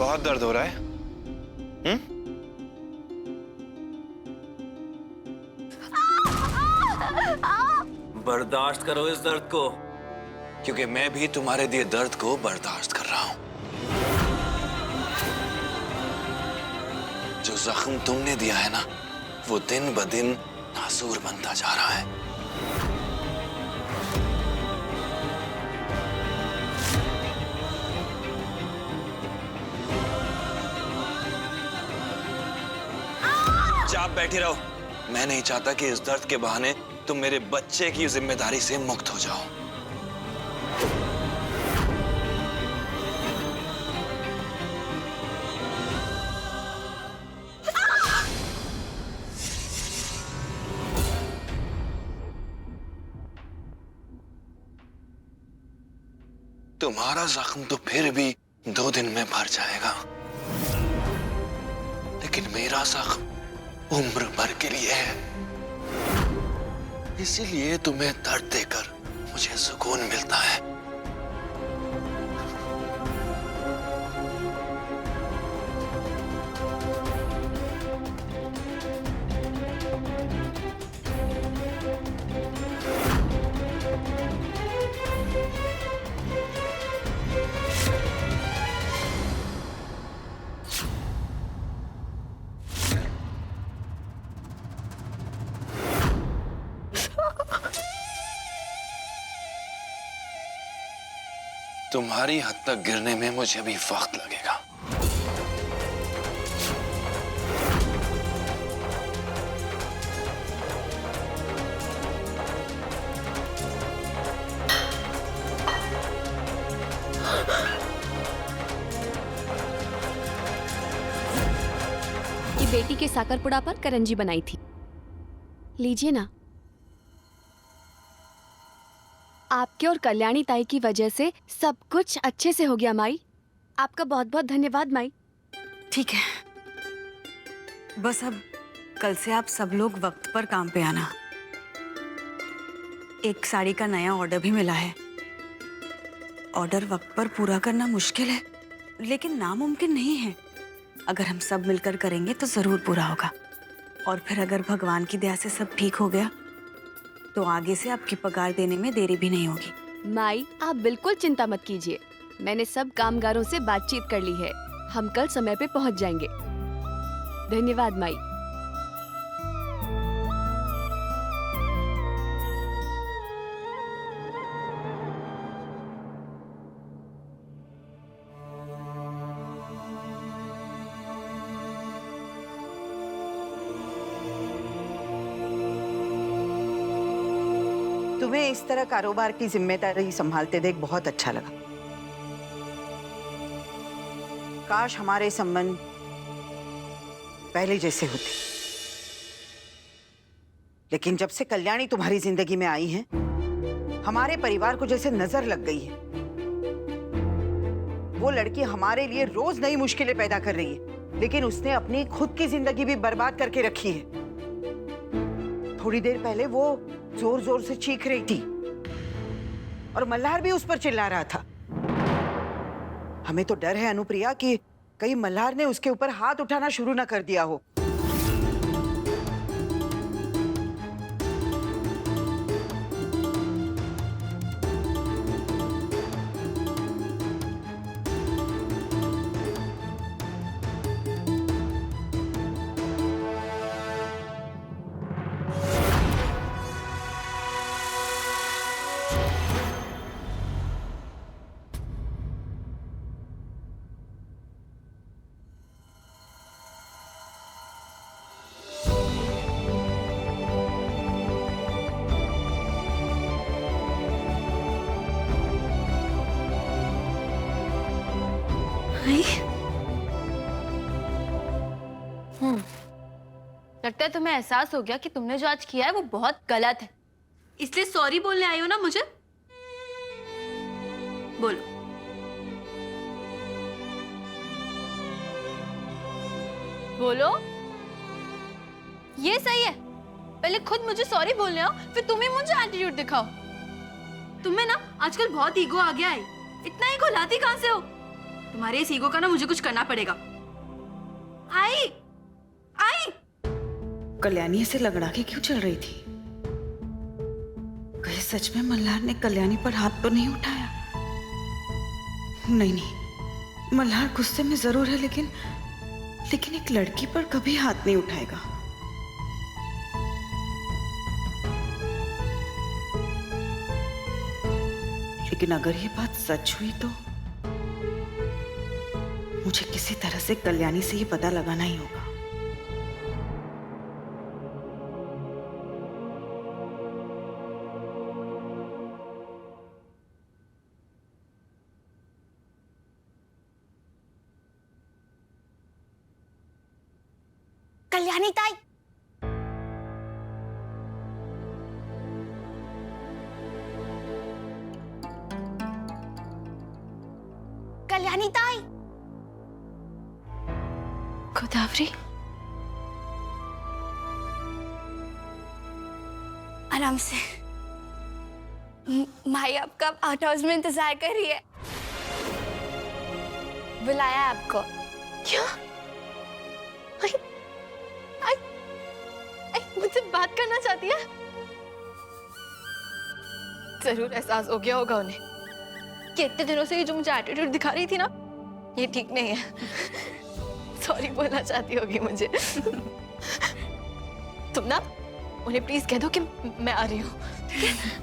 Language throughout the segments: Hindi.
बहुत दर्द हो रहा है? बर्दाश्त करो इस दर्द को, क्योंकि मैं भी तुम्हारे दिए दर्द को बर्दाश्त कर रहा हूं। जो जख्म तुमने दिया है ना, वो दिन ब दिन नासूर बनता जा रहा है। आप बैठी रहो। मैं नहीं चाहता कि इस दर्द के बहाने तुम मेरे बच्चे की जिम्मेदारी से मुक्त हो जाओ। तुम्हारा जख्म तो फिर भी 2 दिन में भर जाएगा, लेकिन मेरा जख्म उम्र भर के लिए है। इसीलिए तुम्हें दर्द देकर मुझे सुकून मिलता है। तुम्हारी हद तक गिरने में मुझे भी वक्त लगेगा। ये बेटी के साकरपुड़ा पर करंजी बनाई थी, लीजिए ना। आपके और कल्याणी ताई की वजह से सब कुछ अच्छे से हो गया माई। आपका बहुत बहुत धन्यवाद माई। ठीक है, बस अब कल से आप सब लोग वक्त पर काम पे आना। एक साड़ी का नया ऑर्डर भी मिला है। ऑर्डर वक्त पर पूरा करना मुश्किल है, लेकिन नामुमकिन नहीं है। अगर हम सब मिलकर करेंगे तो जरूर पूरा होगा। और फिर अगर भगवान की दया से सब ठीक हो गया तो आगे से आपकी पगार देने में देरी भी नहीं होगी। माई आप बिल्कुल चिंता मत कीजिए, मैंने सब कामगारों से बातचीत कर ली है। हम कल समय पे पहुंच जाएंगे। धन्यवाद माई। तुम्हें इस तरह कारोबार की जिम्मेदारी संभालते देख बहुत अच्छा लगा। काश हमारे संबंध पहले जैसे होते। लेकिन जब से कल्याणी तुम्हारी जिंदगी में आई है, हमारे परिवार को जैसे नजर लग गई है। वो लड़की हमारे लिए रोज नई मुश्किलें पैदा कर रही है, लेकिन उसने अपनी खुद की जिंदगी भी बर्बाद करके रखी है। थोड़ी देर पहले वो जोर जोर से चीख रही थी और मल्हार भी उस पर चिल्ला रहा था। हमें तो डर है अनुप्रिया कि कहीं मल्हार ने उसके ऊपर हाथ उठाना शुरू ना कर दिया हो। लगता है तुम्हें एहसास हो गया कि तुमने जो आज किया है वो बहुत गलत है, इसलिए सॉरी बोलने आई हो ना मुझे। बोलो। बोलो। ये सही है, पहले खुद मुझे सॉरी बोलने आओ, फिर तुम ही मुझे एटीट्यूड दिखाओ। तुम्हें ना आजकल बहुत ईगो आ गया है। इतना ईगो लाती कहां से हो? तुम्हारे इस ईगो का ना मुझे कुछ करना पड़ेगा। आई आई कल्याणी ऐसे लगड़ा के क्यों चल रही थी? कहीं सच में मल्हार ने कल्याणी पर हाथ तो नहीं उठाया? नहीं नहीं, मल्हार गुस्से में जरूर है, लेकिन एक लड़की पर कभी हाथ नहीं उठाएगा। लेकिन अगर ये बात सच हुई तो मुझे किसी तरह से कल्याणी से ये पता लगाना ही होगा। कल्याणी ताई, कल्याणी ताई। गोदावरी, आराम से। माई आपका आउट हाउस में इंतजार कर रही है, बुलाया आपको। क्या? मुझसे बात करना चाहती है? जरूर एहसास हो गया होगा उन्हें कि इतने दिनों से ये जो मुझे एटीट्यूड दिखा रही थी ना, ये ठीक नहीं है। सॉरी बोलना चाहती होगी मुझे। तुम ना उन्हें प्लीज कह दो कि मैं आ रही हूँ।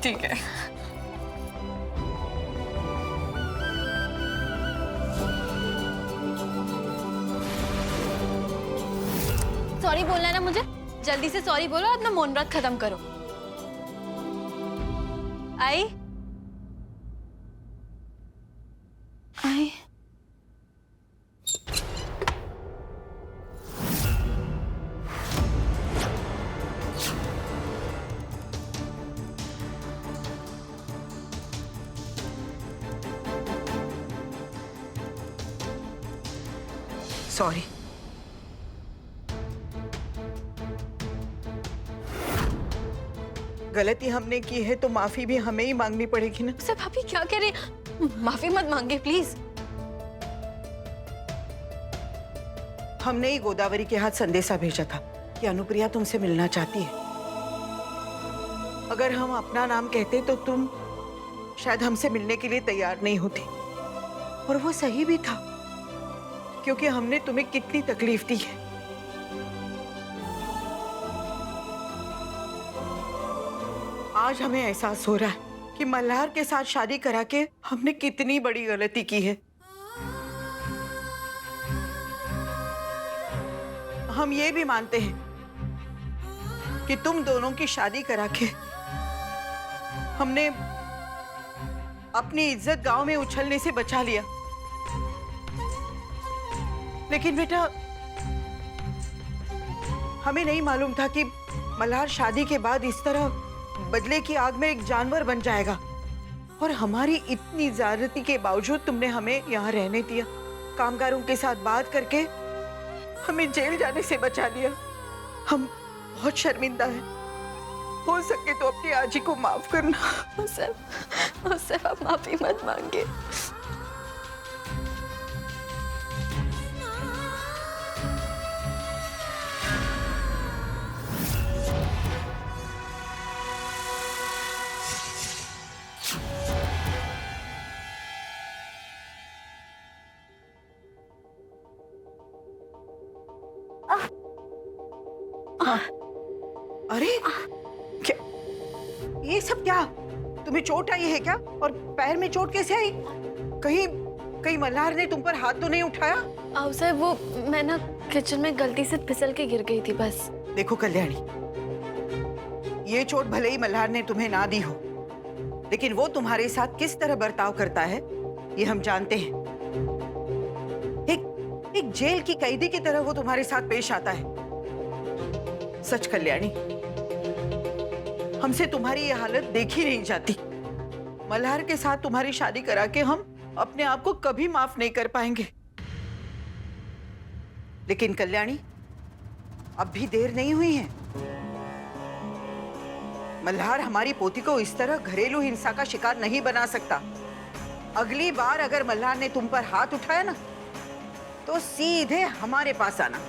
ठीक है। सॉरी बोलना है ना मुझे, जल्दी से सॉरी बोलो और अपना मौन व्रत खत्म करो। आई आई सॉरी। गलती हमने की है तो माफी भी हमें ही मांगनी पड़ेगी ना। सब भाभी क्या कह रहे? माफी मत मांगे प्लीज। हमने ही गोदावरी के हाथ संदेशा भेजा था कि अनुप्रिया तुमसे मिलना चाहती है। अगर हम अपना नाम कहते तो तुम शायद हमसे मिलने के लिए तैयार नहीं होती। और वो सही भी था, क्योंकि हमने तुम्हें कितनी तकलीफ दी है। आज हमें एहसास हो रहा है कि मल्हार के साथ शादी करा के हमने कितनी बड़ी गलती की है। हम ये भी मानते हैं कि तुम दोनों की शादी करा के हमने अपनी इज्जत गांव में उछलने से बचा लिया। लेकिन बेटा, हमें नहीं मालूम था कि मल्हार शादी के बाद इस तरह बदले की आग में एक जानवर बन जाएगा। और हमारी इतनी ज्यादती के बावजूद तुमने हमें यहाँ रहने दिया, कामगारों के साथ बात करके हमें जेल जाने से बचा लिया। हम बहुत शर्मिंदा हैं। हो सके तो अपनी आजी को माफ करना। सर आप माफी मत मांगे। अरे क्या ये सब? क्या तुम्हें चोट आई है क्या? और पैर में चोट कैसे आई? कहीं मल्हार ने तुम पर हाथ तो नहीं उठाया? सर वो मैं ना किचन में गलती से फिसल के गिर गई थी बस। देखो कल्याणी, ये चोट भले ही मल्हार ने तुम्हें ना दी हो, लेकिन वो तुम्हारे साथ किस तरह बर्ताव करता है ये हम जानते हैं। एक जेल की कैदी की तरह वो तुम्हारे साथ पेश आता है। सच कल्याणी, हमसे तुम्हारी ये हालत देखी नहीं जाती। मल्हार के साथ तुम्हारी शादी करा के हम अपने आप को कभी माफ नहीं कर पाएंगे। लेकिन कल्याणी, अब भी देर नहीं हुई है। मल्हार हमारी पोती को इस तरह घरेलू हिंसा का शिकार नहीं बना सकता। अगली बार अगर मल्हार ने तुम पर हाथ उठाया ना, तो सीधे हमारे पास आना।